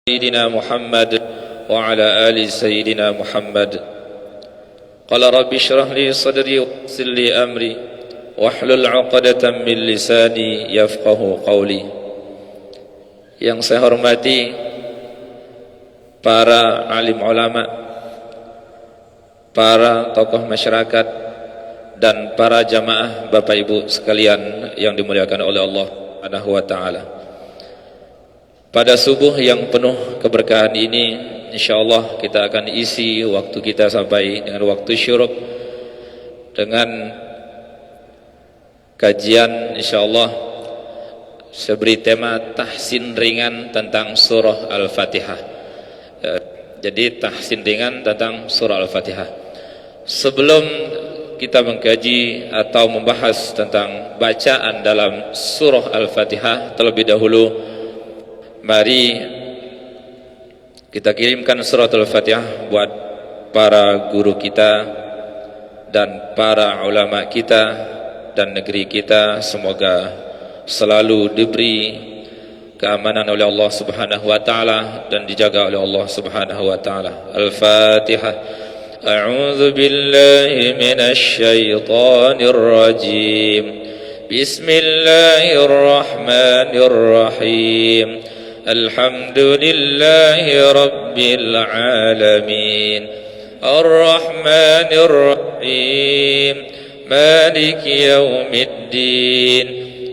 سيدنا محمد وعلى آل سيدنا محمد. قال رب اشرح لي صدري ويسر لي أمري واحلل عقدة من لساني يفقه قولي. Yang saya hormati para alim ulama, para tokoh masyarakat, dan para jamaah Bapak Ibu sekalian yang dimuliakan oleh Allah Subhanahu wa taala. Pada subuh yang penuh keberkahan ini, insyaallah kita akan isi waktu kita sampai dengan waktu syuruk dengan kajian insyaallah seberi tema tahsin ringan tentang surah Al-Fatihah. Jadi tahsin ringan tentang surah Al-Fatihah. Sebelum kita mengkaji atau membahas tentang bacaan dalam surah Al-Fatihah, terlebih dahulu mari kita kirimkan surat Al-Fatihah buat para guru kita dan para ulama kita dan negeri kita. Semoga selalu diberi keamanan oleh Allah Subhanahu wa taala dan dijaga oleh Allah Subhanahu wa taala. Al-Fatihah. A'udzu billahi minasy syaithanir rajim. Bismillahirrahmanirrahim. Alhamdulillahi rabbil alamin. Ar-Rahmanir Rahim. Maliki yaumiddin.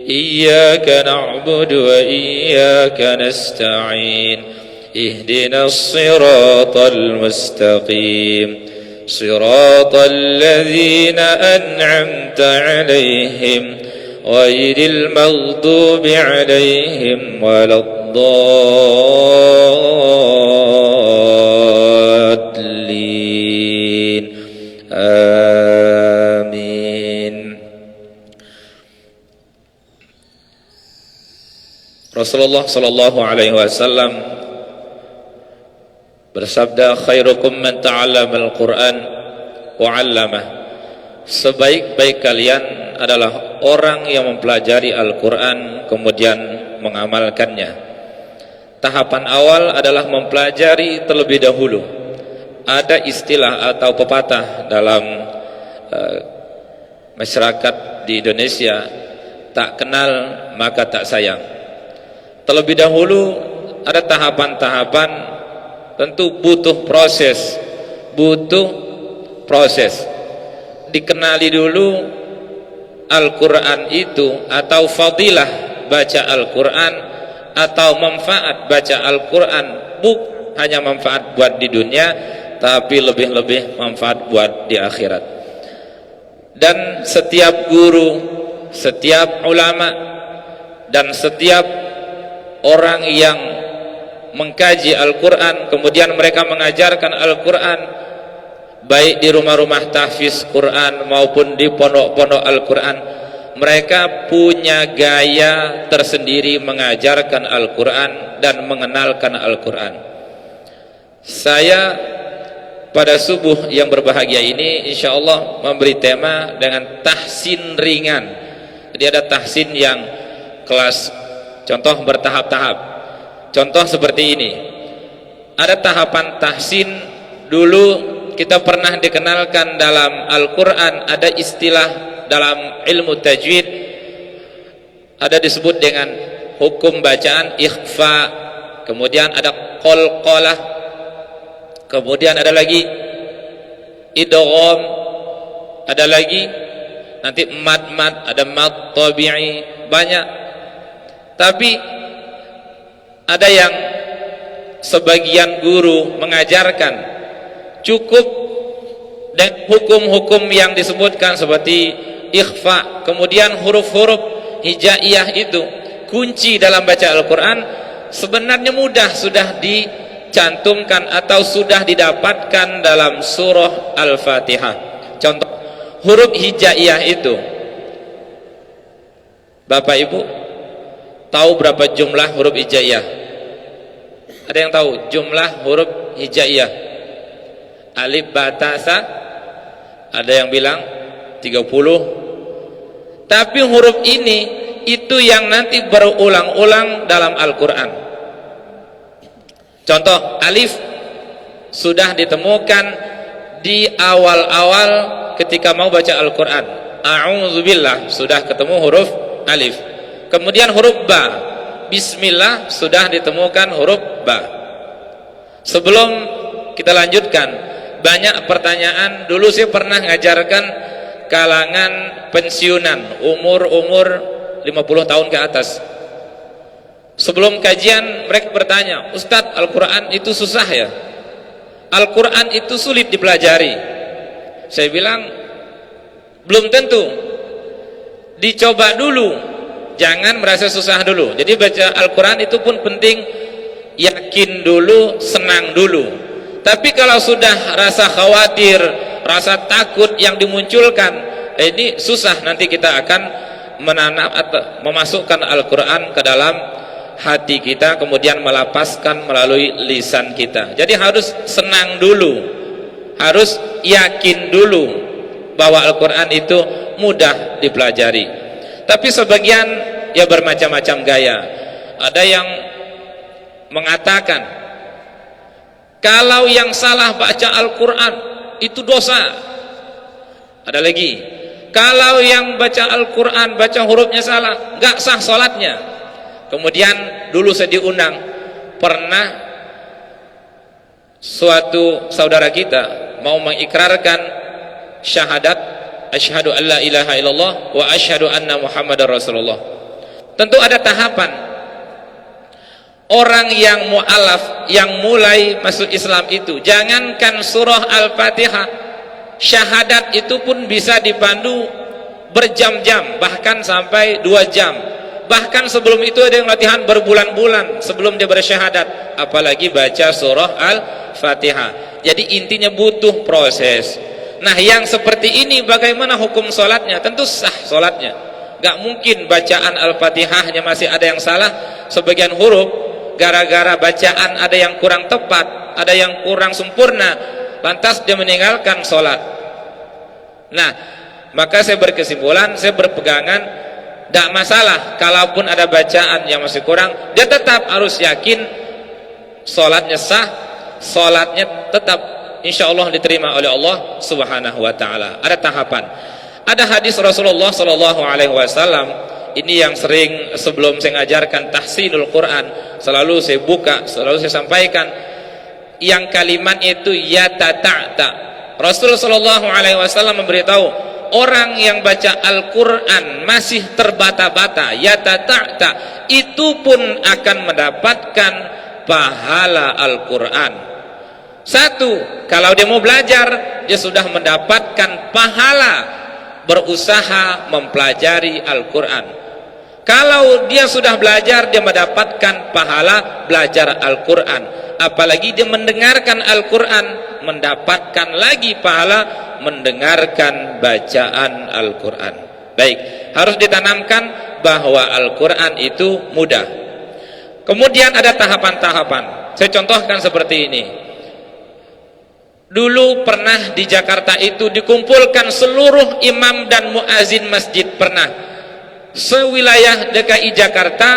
Iyyaka na'budu wa iyyaka nasta'in. Ihdinas siratal mustaqim. Siratal ladzina an'amta 'alaihim ghairil maghdubi 'alaihim waladdallin. Amin. Rasulullah sallallahu alaihi wasallam bersabda, khairukum man ta'allama al-Qur'an wa 'allamah. Sebaik-baik kalian adalah orang yang mempelajari Al-Qur'an kemudian mengamalkannya. Tahapan awal adalah mempelajari terlebih dahulu. Ada istilah atau pepatah dalam masyarakat di Indonesia, tak kenal maka tak sayang. Terlebih dahulu ada tahapan-tahapan, tentu butuh proses. Dikenali dulu Al-Quran itu, atau fadilah baca Al-Quran, atau manfaat baca Al-Quran. Bukan hanya manfaat buat di dunia, tapi lebih-lebih manfaat buat di akhirat. Dan setiap guru, setiap ulama, dan setiap orang yang mengkaji Al-Quran kemudian mereka mengajarkan Al-Quran, baik di rumah-rumah tahfiz Quran maupun di pondok-pondok Al-Quran, mereka punya gaya tersendiri mengajarkan Al-Quran dan mengenalkan Al-Quran. Saya pada subuh yang berbahagia ini insyaallah memberi tema dengan tahsin ringan. Jadi ada tahsin yang kelas, contoh bertahap-tahap. Contoh seperti ini. Ada tahapan tahsin. Dulu kita pernah dikenalkan dalam Al-Quran, ada istilah dalam ilmu tajwid, ada disebut dengan hukum bacaan ikhfa, kemudian ada qalqalah, kemudian ada lagi idgham, ada lagi nanti mad, ada mad tabi'i, banyak. Tapi ada yang sebagian guru mengajarkan cukup dengan hukum-hukum yang disebutkan seperti ikhfa, kemudian huruf-huruf hijaiyah itu kunci dalam baca Al-Quran sebenarnya mudah, sudah dicantumkan atau sudah didapatkan dalam surah Al-Fatihah. Contoh huruf hijaiyah itu, Bapak Ibu tahu berapa jumlah huruf hijaiyah? Ada yang tahu jumlah huruf hijaiyah? Alif batasa, ada yang bilang 30. Tapi huruf ini itu yang nanti berulang-ulang dalam Al-Quran. Contoh, alif sudah ditemukan di awal-awal ketika mau baca Al-Quran. A'udzubillah, sudah ketemu huruf alif. Kemudian huruf ba, bismillah, sudah ditemukan huruf ba. Sebelum kita lanjutkan, banyak pertanyaan. Dulu saya pernah ngajarkan kalangan pensiunan, umur 50 tahun ke atas. Sebelum kajian mereka bertanya, Ustadz, Al-Quran itu susah ya? Al-Quran itu sulit dipelajari. Saya bilang, belum tentu. Dicoba dulu, jangan merasa susah dulu. Jadi baca Al-Quran itu pun penting, yakin dulu, senang dulu. Tapi kalau sudah rasa khawatir, rasa takut yang dimunculkan, ini susah, nanti kita akan menanam atau memasukkan Al-Quran ke dalam hati kita, kemudian melapaskan melalui lisan kita. Jadi harus senang dulu, harus yakin dulu bahwa Al-Quran itu mudah dipelajari. Tapi sebagian ya bermacam-macam gaya. Ada yang mengatakan kalau yang salah baca Al-Quran itu dosa. Ada lagi, kalau yang baca Al-Quran baca hurufnya salah, nggak sah sholatnya. Kemudian dulu saya diundang, pernah suatu saudara kita mau mengikrarkan syahadat asyhadu an la ilaha illallah wa asyhadu anna muhammadar rasulullah. Tentu ada tahapan. Orang yang mu'alaf, yang mulai masuk Islam itu, jangankan surah Al-Fatihah, syahadat itu pun bisa dipandu berjam-jam, bahkan sampai 2 jam. Bahkan sebelum itu ada yang latihan berbulan-bulan sebelum dia bersyahadat, apalagi baca surah Al-Fatihah. Jadi intinya butuh proses. Nah, yang seperti ini bagaimana hukum sholatnya? Tentu sah sholatnya. Gak mungkin bacaan Al-Fatihahnya masih ada yang salah, sebagian huruf gara-gara bacaan ada yang kurang tepat, ada yang kurang sempurna, lantas dia meninggalkan sholat. Nah, maka saya berkesimpulan, saya berpegangan, tidak masalah kalaupun ada bacaan yang masih kurang, dia tetap harus yakin sholatnya sah, sholatnya tetap insya Allah diterima oleh Allah subhanahu wa ta'ala. Ada tahapan. Ada hadis Rasulullah sallallahu alaihi wasallam, ini yang sering sebelum saya ngajarkan tahsinul Quran selalu saya buka, selalu saya sampaikan, yang kalimat itu ya ta'ta. Rasulullah sallallahu alaihi wasallam memberitahu, orang yang baca Al-Quran masih terbata-bata, ya ta'ta, itu pun akan mendapatkan pahala Al-Quran. Satu, kalau dia mau belajar, dia sudah mendapatkan pahala berusaha mempelajari Al-Quran. Kalau dia sudah belajar, dia mendapatkan pahala belajar Al-Quran. Apalagi dia mendengarkan Al-Quran, mendapatkan lagi pahala mendengarkan bacaan Al-Quran. Baik, harus ditanamkan bahwa Al-Quran itu mudah. Kemudian ada tahapan-tahapan. Saya contohkan seperti ini. Dulu pernah di Jakarta itu dikumpulkan seluruh imam dan muazin masjid, pernah sewilayah DKI Jakarta,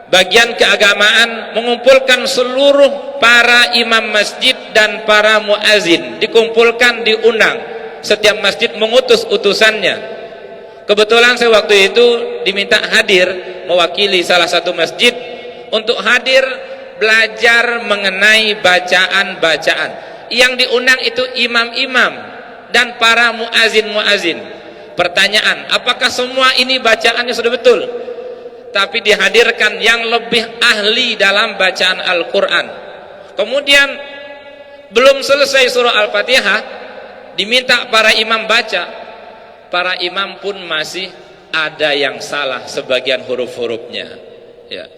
bagian keagamaan mengumpulkan seluruh para imam masjid dan para muazin, dikumpulkan, diundang, setiap masjid mengutus utusannya. Kebetulan saya waktu itu diminta hadir mewakili salah satu masjid untuk hadir belajar mengenai bacaan-bacaan. Yang diundang itu imam-imam dan para muazin-muazin. Pertanyaan, apakah semua ini bacaannya sudah betul? Tapi dihadirkan yang lebih ahli dalam bacaan Al-Quran. Kemudian belum selesai surah Al-Fatihah, diminta para imam baca. Para imam pun masih ada yang salah sebagian huruf-hurufnya, ya.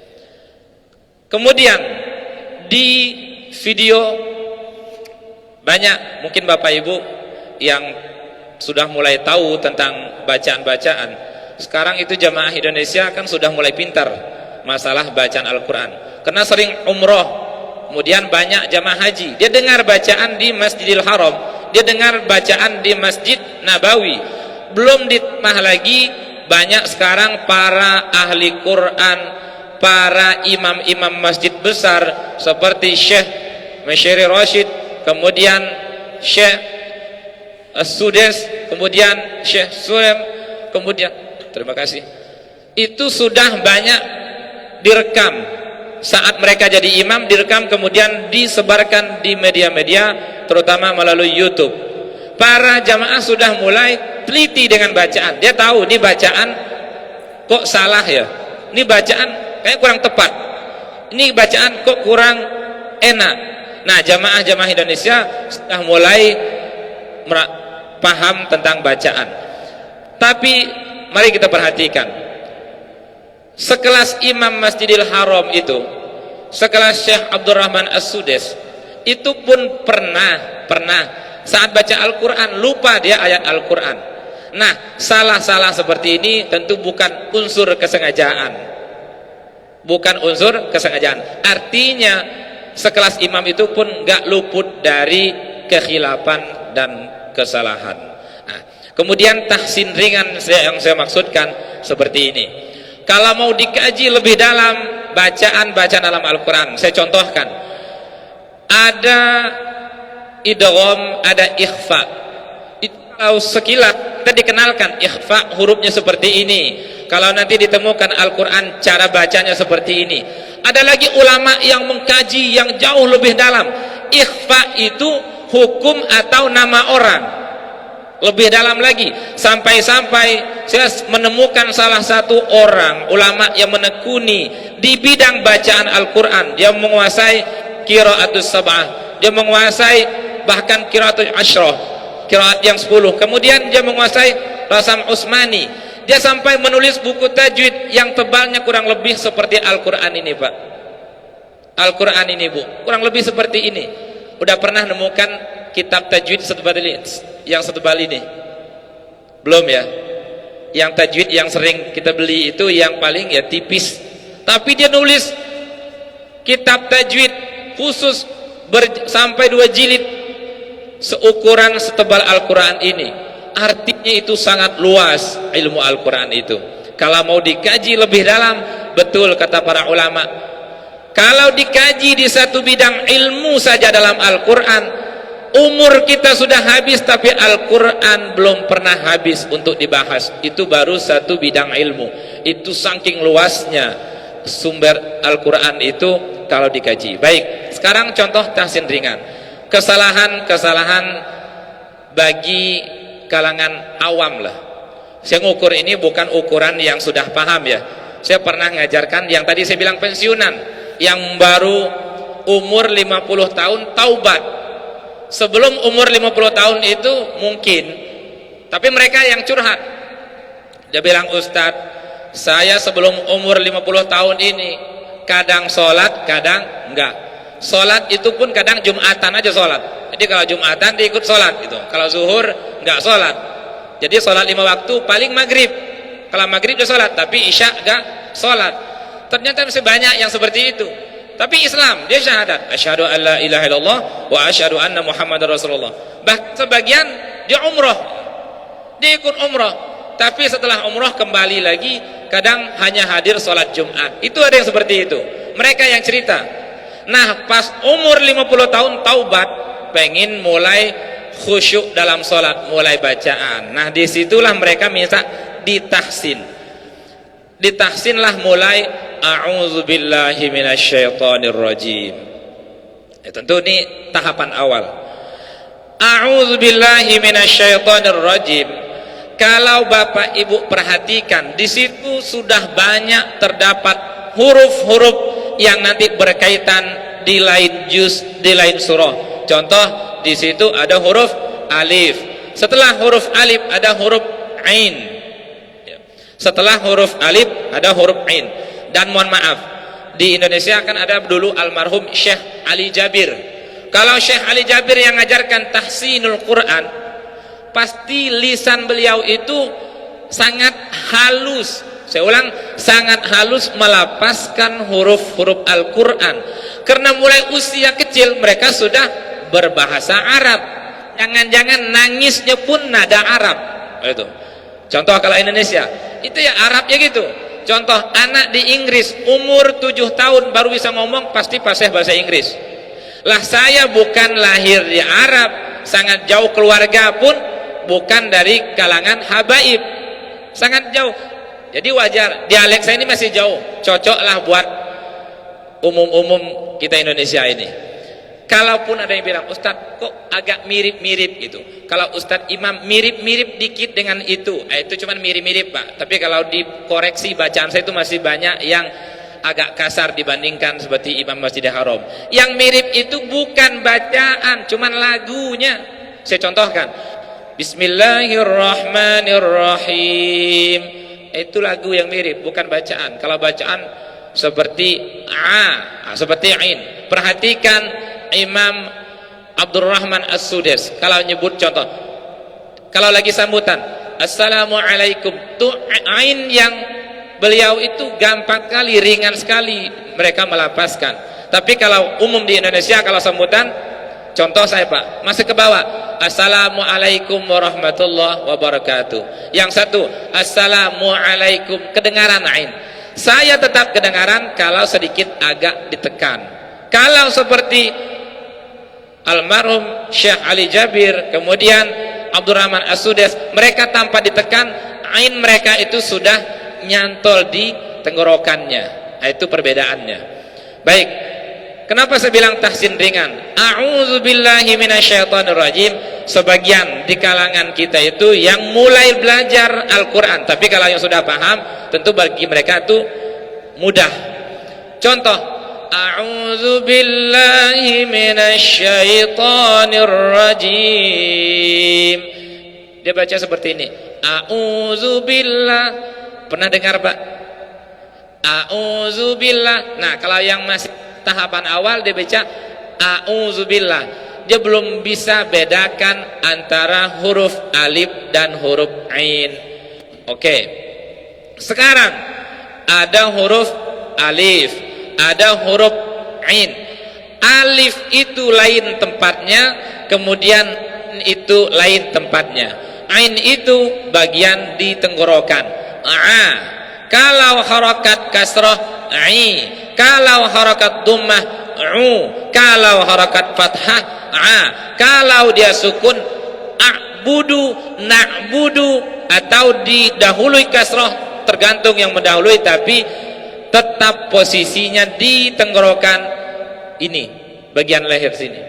Kemudian di video banyak mungkin Bapak Ibu yang sudah mulai tahu tentang bacaan-bacaan. Sekarang itu jamaah Indonesia kan sudah mulai pintar masalah bacaan Al-Quran, karena sering umroh, kemudian banyak jamaah haji, dia dengar bacaan di Masjidil Haram, dia dengar bacaan di Masjid Nabawi. Belum ditambah lagi banyak sekarang para ahli Quran, para imam-imam masjid besar seperti Syekh Masyari Rashid, kemudian Syekh As-Sudes, kemudian Syekh Sulaim, kemudian terima kasih, itu sudah banyak direkam saat mereka jadi imam, direkam kemudian disebarkan di media-media terutama melalui YouTube. Para jamaah sudah mulai teliti dengan bacaan, dia tahu ini bacaan kok salah ya, ini bacaan kayak kurang tepat, ini bacaan kok kurang enak. Nah, jamaah-jamaah Indonesia sudah mulai paham tentang bacaan. Tapi mari kita perhatikan, sekelas Imam Masjidil Haram itu, sekelas Syekh Abdurrahman As-Sudes, itu pun pernah saat baca Al-Quran lupa dia ayat Al-Quran. Nah, salah-salah seperti ini tentu bukan unsur kesengajaan, bukan unsur kesengajaan. Artinya sekelas imam itu pun gak luput dari kekhilafan dan kesalahan. Nah, kemudian tahsin ringan yang saya maksudkan seperti ini. Kalau mau dikaji lebih dalam bacaan-bacaan dalam Al-Quran, saya contohkan, ada idgham, ada ikhfa. Itu kalau sekilas kita dikenalkan ikhfa hurufnya seperti ini, kalau nanti ditemukan Al-Quran cara bacanya seperti ini. Ada lagi ulama yang mengkaji yang jauh lebih dalam, ikhfa itu hukum atau nama orang, lebih dalam lagi, sampai-sampai saya menemukan salah satu orang ulama yang menekuni di bidang bacaan Al-Quran. Dia menguasai qiraatus sab'ah, dia menguasai bahkan qiraatul asyrah, qiraat yang 10, kemudian dia menguasai rasam Utsmani. Dia sampai menulis buku tajwid yang tebalnya kurang lebih seperti Al-Quran ini, Pak. Al-Quran ini, Bu, kurang lebih seperti ini. Udah pernah nemukan kitab tajwid yang setebal ini? Belum ya? Yang tajwid yang sering kita beli itu yang paling ya tipis. Tapi dia nulis kitab tajwid khusus sampai 2 jilid seukuran setebal Al-Quran ini. Artinya itu sangat luas ilmu Al-Quran itu. Kalau mau dikaji lebih dalam, betul kata para ulama, kalau dikaji di satu bidang ilmu saja dalam Al-Quran, umur kita sudah habis, tapi Al-Quran belum pernah habis untuk dibahas. Itu baru satu bidang ilmu. Itu saking luasnya sumber Al-Quran itu kalau dikaji. Baik, sekarang contoh tahsin ringan. Kesalahan-kesalahan bagi kalangan awam lah. Saya ngukur ini bukan ukuran yang sudah paham ya. Saya pernah ngajarkan yang tadi saya bilang pensiunan, yang baru umur 50 tahun taubat. Sebelum umur 50 tahun itu mungkin, tapi mereka yang curhat. Dia bilang, Ustadz, saya sebelum umur 50 tahun ini kadang sholat, kadang enggak. Sholat itu pun kadang Jumatan aja sholat. Jadi kalau Jumatan dia ikut sholat gitu. Kalau zuhur enggak sholat. Jadi sholat 5 waktu paling maghrib. Kalau maghrib dia sholat, tapi isya enggak sholat. Ternyata masih banyak yang seperti itu. Tapi Islam dia syahadat, asyhadu an la ilaha illallah wa asyhadu anna muhammadar rasulullah. Bahkan sebagian dia umroh, dia ikut umroh, tapi setelah umroh kembali lagi kadang hanya hadir sholat Jumat. Itu ada yang seperti itu. Mereka yang cerita. Nah, pas umur 50 tahun taubat, pengen mulai khusyuk dalam sholat, mulai bacaan. Nah, disitulah mereka minta ditahsin. Ditahsinlah mulai a'udzubillahi minasyaitonirrajim. Tentu ini tahapan awal. A'udzubillahi minasyaitonirrajim. Kalau Bapak Ibu perhatikan, di situ sudah banyak terdapat huruf-huruf yang nanti berkaitan di lain juz, di lain surah. Contoh, di situ ada huruf alif. Setelah huruf alif ada huruf ain. Setelah huruf alif ada huruf ain. Dan mohon maaf, di Indonesia kan ada dulu almarhum Syekh Ali Jabir. Kalau Syekh Ali Jabir yang ngajarkan tahsinul Quran, pasti lisan beliau itu sangat halus. Saya ulang, sangat halus melapaskan huruf-huruf Al-Quran. Karena mulai usia kecil mereka sudah berbahasa Arab. Jangan-jangan nangisnya pun nada Arab. Itu. Contoh kalau Indonesia, itu ya Arabnya gitu. Contoh, anak di Inggris umur 7 tahun baru bisa ngomong, pasti fasih bahasa Inggris. Lah saya bukan lahir di Arab, sangat jauh keluarga pun bukan dari kalangan habaib, sangat jauh. Jadi wajar, dialek saya ini masih jauh, cocoklah buat umum-umum kita Indonesia ini. Kalaupun ada yang bilang, Ustadz kok agak mirip-mirip gitu, kalau Ustadz Imam mirip-mirip dikit dengan itu cuma mirip-mirip Pak, tapi kalau dikoreksi bacaan saya itu masih banyak yang agak kasar dibandingkan seperti Imam Masjidil Haram. Yang mirip itu bukan bacaan, cuman lagunya. Saya contohkan, Bismillahirrahmanirrahim, itu lagu yang mirip, bukan bacaan. Kalau bacaan seperti seperti ain. Perhatikan Imam Abdurrahman As-Sudais kalau nyebut, contoh, kalau lagi sambutan Assalamualaikum, tuh ain yang beliau itu gampang sekali, ringan sekali mereka melapaskan. Tapi kalau umum di Indonesia kalau sambutan, contoh saya Pak, masih ke bawah, Assalamualaikum warahmatullahi wabarakatuh. Yang satu Assalamualaikum, kedengaran ain. Saya tetap kedengaran kalau sedikit agak ditekan. Kalau seperti almarhum Syekh Ali Jabir, kemudian Abdurrahman As-Sudais, mereka tanpa ditekan, ain mereka itu sudah nyantol di tenggorokannya. Itu perbedaannya. Baik, kenapa saya bilang tahsin ringan? A'udzubillahi minasyaitonirrajim. Sebagian di kalangan kita itu yang mulai belajar Al-Quran, tapi kalau yang sudah paham, tentu bagi mereka itu mudah. Contoh, A'udzubillahi minasyaitonirrajim. Dia baca seperti ini, A'udzubillah. Pernah dengar Pak? A'udzubillah. Nah, kalau yang masih tahapan awal dia baca A'udzubillah, dia belum bisa bedakan antara huruf alif dan huruf ain. Oke. Sekarang ada huruf alif, ada huruf ain. Alif itu lain tempatnya, kemudian itu lain tempatnya. Ain itu bagian di tenggorokan. Kalau harakat kasrah ai, kalau harakat dhammah kalau harakat fathah kalau dia sukun a'budu, na'budu, atau didahului kasrah, tergantung yang mendahului, tapi tetap posisinya di tenggorokan ini, bagian leher sini.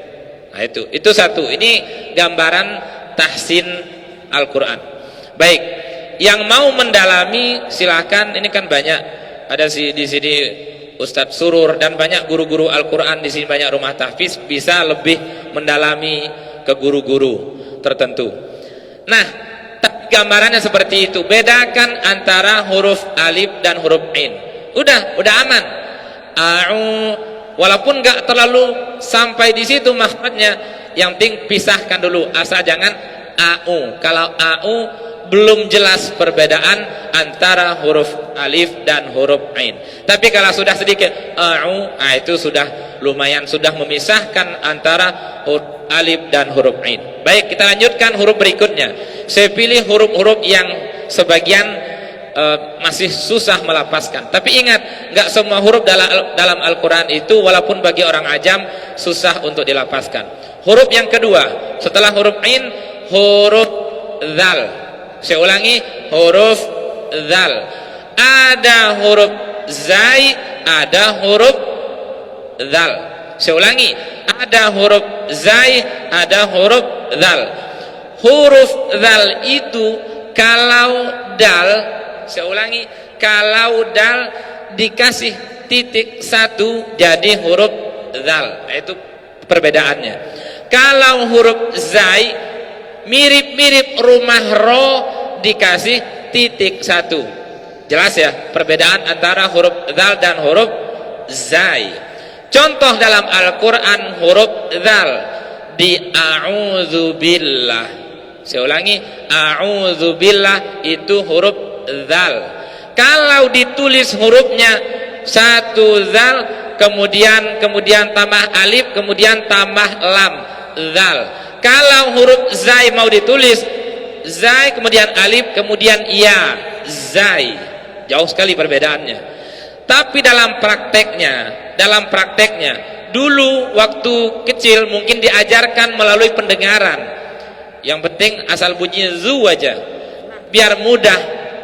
Nah, itu satu. Ini gambaran tahsin Al-Quran. Baik, yang mau mendalami silahkan, ini kan banyak, ada di sini Ustadz Surur dan banyak guru-guru Al-Quran di sini, banyak rumah tahfiz, bisa lebih mendalami ke guru-guru tertentu. Nah, gambarannya seperti itu. Bedakan antara huruf alif dan huruf ain. Udah aman. Walaupun nggak terlalu sampai di situ maknanya, yang penting pisahkan dulu, asal jangan Kalau belum jelas perbedaan antara huruf alif dan huruf ain. Tapi kalau sudah sedikit itu sudah lumayan, sudah memisahkan antara huruf alif dan huruf ain. Baik, kita lanjutkan huruf berikutnya. Saya pilih huruf-huruf yang sebagian masih susah melapaskan. Tapi ingat, nggak semua huruf dalam Al-Quran itu walaupun bagi orang ajam susah untuk dilapaskan. Huruf yang kedua setelah huruf ain, huruf dzal. Saya ulangi, huruf dzal. Ada huruf zai, ada huruf dzal. Saya ulangi, ada huruf zai, ada huruf dzal. Huruf dzal itu kalau dal, saya ulangi, kalau dal dikasih titik satu jadi huruf dzal. Itu perbedaannya. Kalau huruf zai mirip-mirip rumah ro dikasih titik satu. Jelas ya perbedaan antara huruf dzal dan huruf zai. Contoh dalam Al-Quran huruf dzal di a'udzubillah. Saya ulangi, a'udzubillah itu huruf dzal. Kalau ditulis hurufnya satu dzal, kemudian tambah alif, kemudian tambah lam, dzal. Kalau huruf zai mau ditulis zai, kemudian alif, kemudian ya, zai. jauh sekali perbedaannya. Tapi dalam prakteknya dulu waktu kecil mungkin diajarkan melalui pendengaran. Yang penting asal bunyi zu aja, biar mudah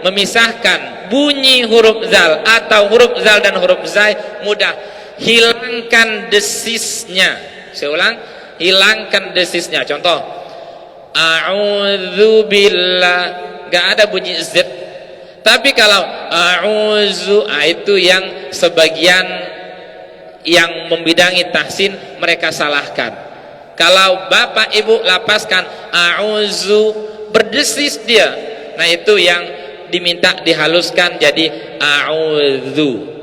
memisahkan bunyi huruf zal atau huruf zal dan huruf zai, mudah. Hilangkan desisnya. Saya ulang, hilangkan desisnya. Contoh, a'udzubillah, gak ada bunyi z. Tapi kalau a'udzu, itu yang sebagian yang membidangi tahsin mereka salahkan. Kalau bapak ibu lapaskan a'udzu, berdesis dia, nah itu yang diminta dihaluskan jadi a'udzu.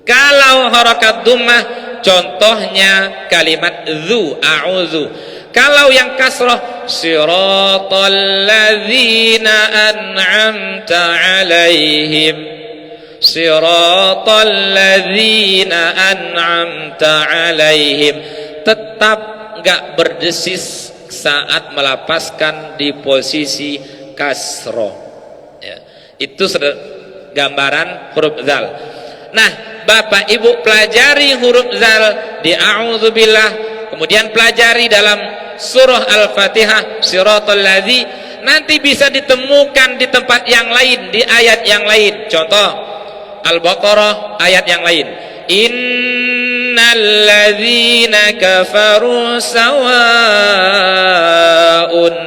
Kalau harakat dhammah, contohnya kalimat dzu, a'udzu. Kalau yang kasrah, siratal ladzina an'amta 'alaihim, siratal ladzina an'amta 'alaihim, tetap enggak berdesis saat melapaskan di posisi kasrah. Ya, itu gambaran huruf zal. Nah, bapak ibu pelajari huruf zal di a'udzubillah, kemudian pelajari dalam surah Al-Fatihah siratal ladzi, nanti bisa ditemukan di tempat yang lain, di ayat yang lain. Contoh Al-Baqarah ayat yang lain, innal ladzina kafaru sawaun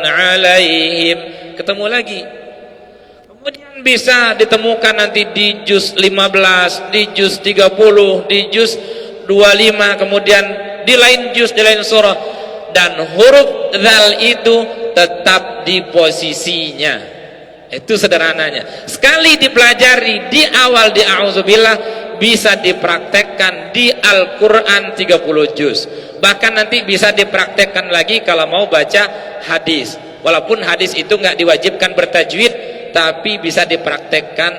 'alaihim, ketemu lagi. Kemudian bisa ditemukan nanti di juz 15, di juz 30, di juz 25, kemudian di lain juz, di lain surah. Dan huruf zal itu tetap di posisinya. Itu sederhananya. Sekali dipelajari di awal di a'udzubillah, bisa dipraktekkan di Al-Quran 30 juz. Bahkan nanti bisa dipraktekkan lagi kalau mau baca hadis. Walaupun hadis itu nggak diwajibkan bertajwid, tapi bisa dipraktekkan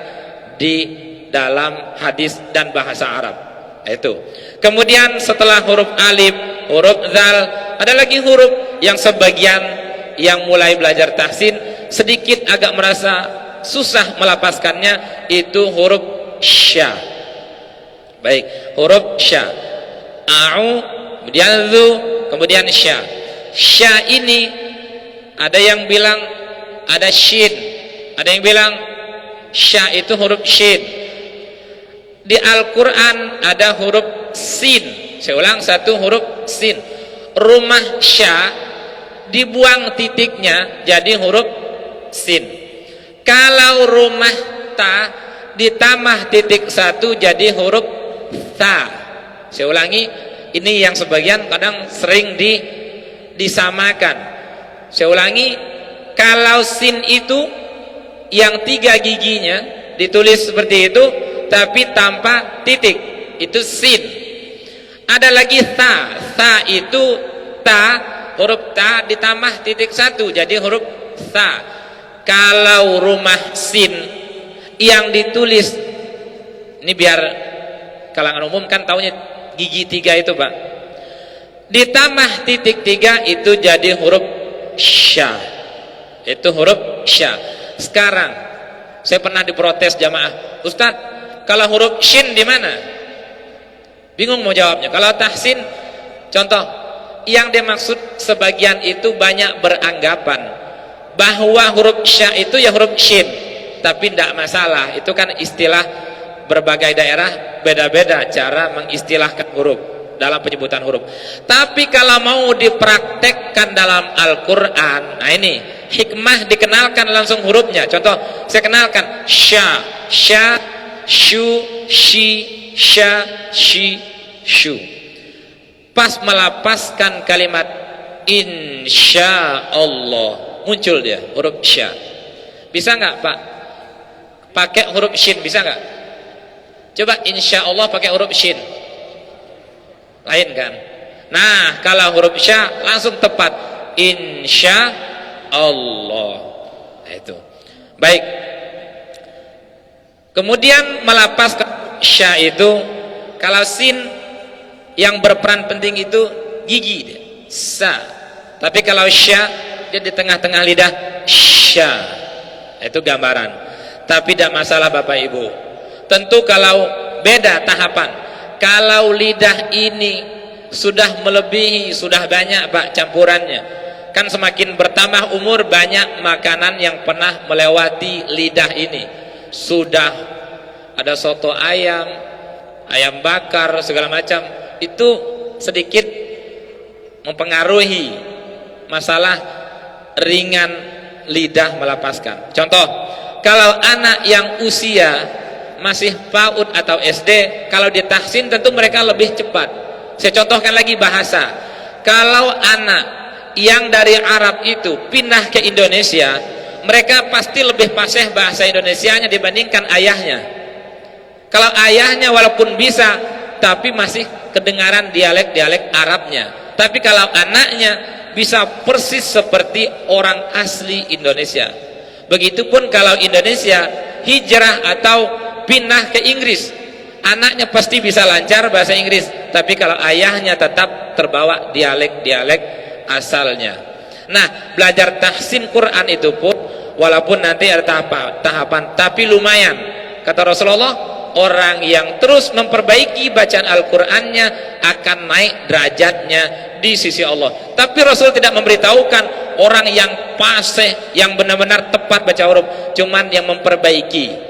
di dalam hadis dan bahasa Arab. Itu. Kemudian setelah huruf alif, huruf zal, ada lagi huruf yang sebagian yang mulai belajar tahsin sedikit agak merasa susah melapaskannya, itu huruf sya. Baik, huruf sya. A'u, kemudian zu, kemudian sya. Sya ini ada yang bilang ada shin, ada yang bilang sya itu huruf shin. Di Al-Quran ada huruf sin. Saya ulang, satu huruf sin. Rumah sya dibuang titiknya jadi huruf sin. Kalau rumah ta ditambah titik satu jadi huruf ta. Saya ulangi, ini yang sebagian kadang sering disamakan. Saya ulangi, kalau sin itu yang 3 giginya ditulis seperti itu tapi tanpa titik, itu sin. Ada lagi ta. Ta itu huruf ta ditambah titik satu jadi huruf ta. Kalau rumah sin yang ditulis, ini biar kalangan umum kan taunya gigi 3 itu Pak, ditambah titik 3 itu jadi huruf sya. Itu huruf sya. Sekarang saya pernah diprotes jamaah, Ustadz, kalau huruf shin di mana? Bingung mau jawabnya. Kalau tahsin, contoh, yang dimaksud sebagian itu banyak beranggapan bahwa huruf sya itu ya huruf shin, tapi tidak masalah. Itu kan istilah berbagai daerah beda-beda cara mengistilahkan huruf dalam penyebutan huruf. Tapi kalau mau dipraktekkan dalam Al-Quran, nah ini hikmah dikenalkan langsung hurufnya. Contoh, saya kenalkan sya, sya, shu, shi, sya, shi, shu. Pas melapaskan kalimat insya Allah, muncul dia huruf sya. Bisa nggak Pak pakai huruf shin? Bisa nggak? Coba insya Allah pakai huruf shin, lain kan? Nah, kalau huruf sya langsung tepat, insya Allah. Nah, itu baik. Kemudian melapaskan sya itu, kalau sin yang berperan penting itu gigi dia, sa. Tapi kalau sya dia di tengah-tengah lidah, sya. Itu gambaran. Tapi tidak masalah Bapak Ibu. Tentu kalau beda tahapan, kalau lidah ini sudah melebihi, sudah banyak Pak campurannya, kan semakin bertambah umur banyak makanan yang pernah melewati lidah ini. Sudah ada soto ayam, ayam bakar, segala macam, itu sedikit mempengaruhi masalah ringan lidah melapaskan. Contoh, kalau anak yang usia masih PAUD atau SD, kalau ditahsin tentu mereka lebih cepat. Saya contohkan lagi bahasa. Kalau anak yang dari Arab itu pindah ke Indonesia, mereka pasti lebih fasih bahasa Indonesianya dibandingkan ayahnya. Kalau ayahnya walaupun bisa, tapi masih kedengaran dialek-dialek Arabnya. Tapi kalau anaknya bisa persis seperti orang asli Indonesia. Begitupun kalau Indonesia hijrah atau pindah ke Inggris, anaknya pasti bisa lancar bahasa Inggris, tapi kalau ayahnya tetap terbawa dialek-dialek asalnya. Nah, belajar tahsin Quran itu pun walaupun nanti ada tahapan, tapi lumayan. Kata Rasulullah, orang yang terus memperbaiki bacaan Al-Qur'annya akan naik derajatnya di sisi Allah. Tapi Rasul tidak memberitahukan orang yang fasih, yang benar-benar tepat baca huruf, cuman yang memperbaiki.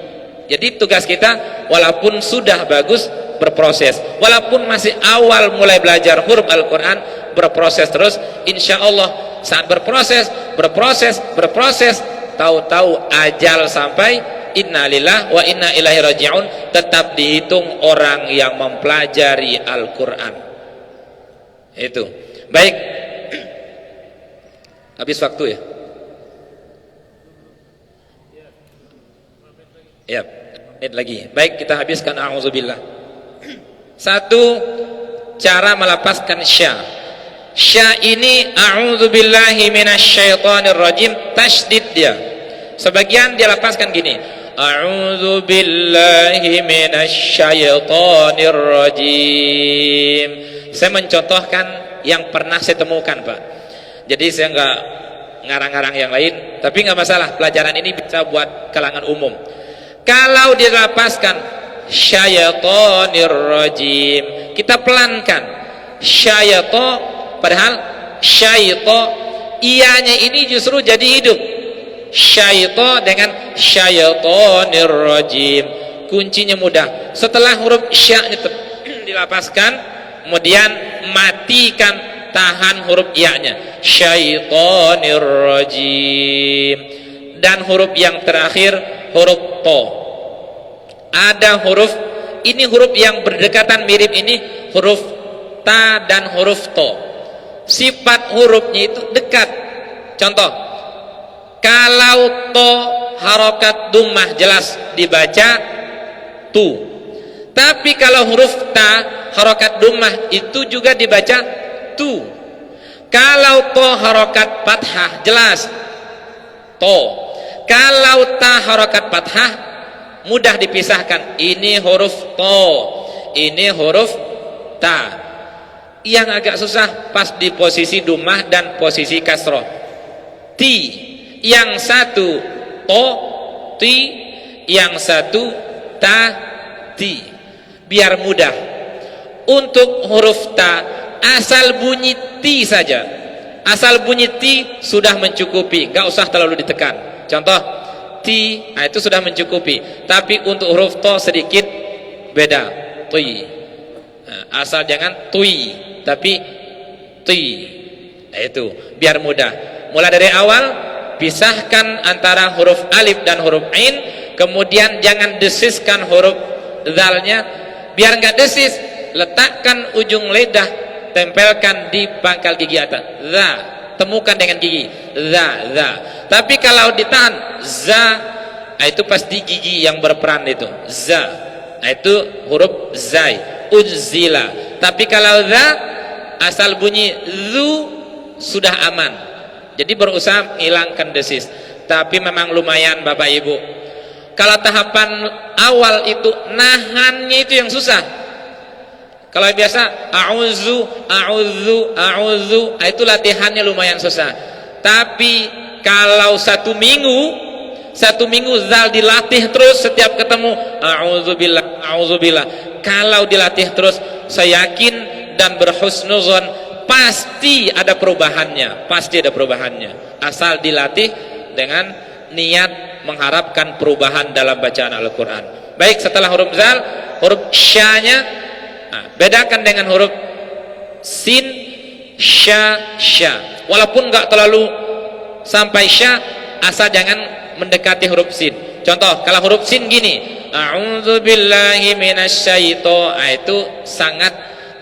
Jadi tugas kita walaupun sudah bagus, berproses. Walaupun masih awal mulai belajar huruf Al-Quran, berproses terus. Insya Allah saat berproses, tahu-tahu ajal sampai, innalillah wa inna ilaihi raji'un, tetap dihitung orang yang mempelajari Al-Quran. Itu baik. Habis waktu ya? Ya, menit lagi. Baik, kita habiskan a'udzubillah. Satu, cara melepaskan sya. Sya ini a'udzubillahi minasyaitonirrajim, tasydid dia. Sebagian dia lepaskan gini, a'udzubillahi minasyaitonirrajim. Saya mencontohkan yang pernah saya temukan, Pak. Jadi saya enggak ngarang-ngarang yang lain, tapi enggak masalah, pelajaran ini bisa buat kalangan umum. Kalau dilepaskan syaitonir rajim, kita pelankan syaito, padahal syaito ianya ini justru jadi hidup. Syaito dengan syaitonir rajim, kuncinya mudah. Setelah huruf sya dilepaskan, kemudian matikan, tahan huruf ya-nya, syaitonir rajim. Dan huruf yang terakhir huruf to. Ada huruf, ini huruf yang berdekatan mirip ini, huruf ta dan huruf to. Sifat hurufnya itu dekat. Contoh, kalau to harokat dummah jelas dibaca tu. Tapi kalau huruf ta harokat dummah itu juga dibaca tu. Kalau to harokat fathah jelas to. Kalau ta harokat fathah mudah dipisahkan. Ini huruf to, ini huruf ta. Yang agak susah pas di posisi dummah dan posisi kasroh. Ti, yang satu to, ti, yang satu ta, ti. Biar mudah. Untuk huruf ta, asal bunyi ti saja. Asal bunyi ti sudah mencukupi, gak usah terlalu ditekan. Contoh ti, nah itu sudah mencukupi. Tapi untuk huruf to sedikit beda, tui. Nah, asal jangan tui, tapi ti. Nah, itu biar mudah. Mulai dari awal pisahkan antara huruf alif dan huruf ain, kemudian jangan desiskan huruf dzalnya. Biar nggak desis, letakkan ujung lidah, tempelkan di pangkal gigi atas. Za, temukan dengan gigi. Za. Tapi kalau ditahan za, nah itu pasti gigi yang berperan itu. Za, nah itu huruf zai. Uzila. Tapi kalau za, asal bunyi zu sudah aman. Jadi berusaha menghilangkan desis. Tapi memang lumayan Bapak Ibu. Kalau tahapan awal itu nahannya itu yang susah. Kalau biasa a'udzu, itu latihannya lumayan susah. Tapi kalau 1 minggu 1 minggu zal dilatih terus setiap ketemu a'udzubillah, a'udzubillah. Kalau dilatih terus, saya yakin dan berhusnuzon pasti ada perubahannya, pasti ada perubahannya. Asal dilatih dengan niat mengharapkan perubahan dalam bacaan Al-Quran. Baik, setelah huruf zal, huruf sya-nya, bedakan dengan huruf sin, sya, sya. Walaupun nggak terlalu sampai sya, asal jangan mendekati huruf sin. Contoh, kalau huruf sin gini, a'udzubillahi minasyaitonir, itu sangat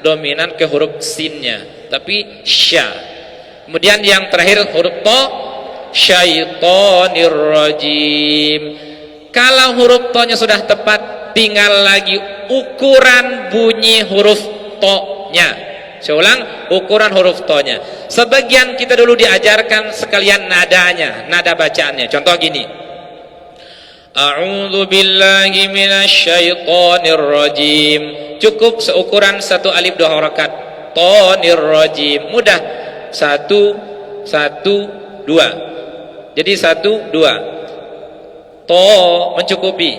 dominan ke huruf sinnya, tapi sya. Kemudian yang terakhir huruf to, syaitonir rajim. Kalau huruf to-nya sudah tepat, tinggal lagi ukuran bunyi huruf to-nya. Saya ulang, ukuran huruf to-nya. Sebagian kita dulu diajarkan sekalian nadanya, nada bacaannya. Contoh gini, a'udzu billahi minasyaitonir rajim. Cukup seukuran 1 alif 2 harakat. Tonir rajim. Mudah. 1 1 2. Jadi 1 2. To mencukupi.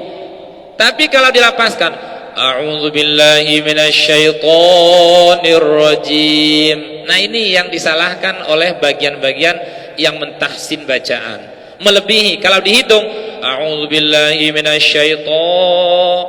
Tapi kalau dilapaskan, a'udzu billahi minasyaitonir rajim. Nah, ini yang disalahkan oleh bagian-bagian yang mentahsin bacaan. Melebihi, kalau dihitung a'udzubillahi minasyaiton,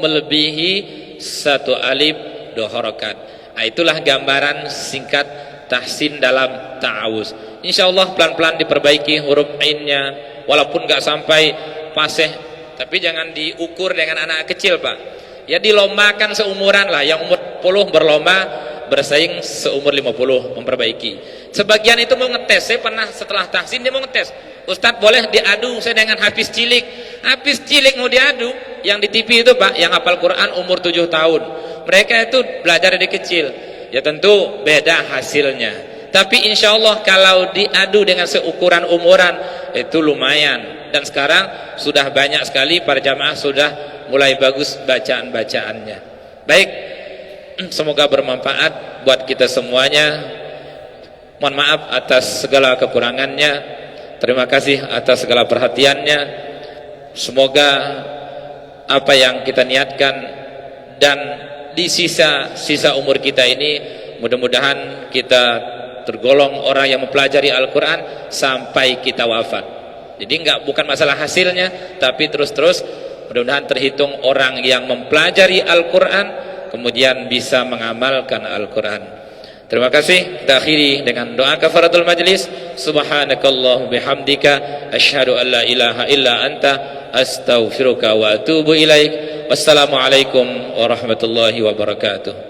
melebihi 1 alif 2 harakat. Nah, itulah gambaran singkat tahsin dalam ta'awuz. Insyaallah pelan-pelan diperbaiki huruf ainnya, walaupun nggak sampai fasih, tapi jangan diukur dengan anak kecil, Pak. Ya dilombakan seumuran lah, yang umur 10 berlomba bersaing seumur 50 memperbaiki. Sebagian itu mau ngetes, saya pernah setelah tahsin dia mau ngetes, Ustadz boleh diadu saya dengan Hafiz cilik. Hafiz cilik mau diadu, yang di TV itu Pak, yang hafal Quran umur 7 tahun. Mereka itu belajar dari kecil. Ya tentu beda hasilnya. Tapi insya Allah kalau diadu dengan seukuran umuran itu lumayan. Dan sekarang sudah banyak sekali para jamaah sudah mulai bagus bacaan-bacaannya. Baik, semoga bermanfaat buat kita semuanya. Mohon maaf atas segala kekurangannya. Terima kasih atas segala perhatiannya. Semoga apa yang kita niatkan dan di sisa umur kita ini, mudah-mudahan kita tergolong orang yang mempelajari Al-Quran sampai kita wafat. Jadi bukan masalah hasilnya, tapi terus-terus mudah-mudahan terhitung orang yang mempelajari Al-Quran kemudian bisa mengamalkan Al-Quran. Terima kasih. Kita akhiri dengan doa kafaratul majlis. Subhanakallah bihamdika asyhadu an la ilaha illa anta astaghfiruka wa atubu ilaik. Wassalamualaikum warahmatullahi wabarakatuh.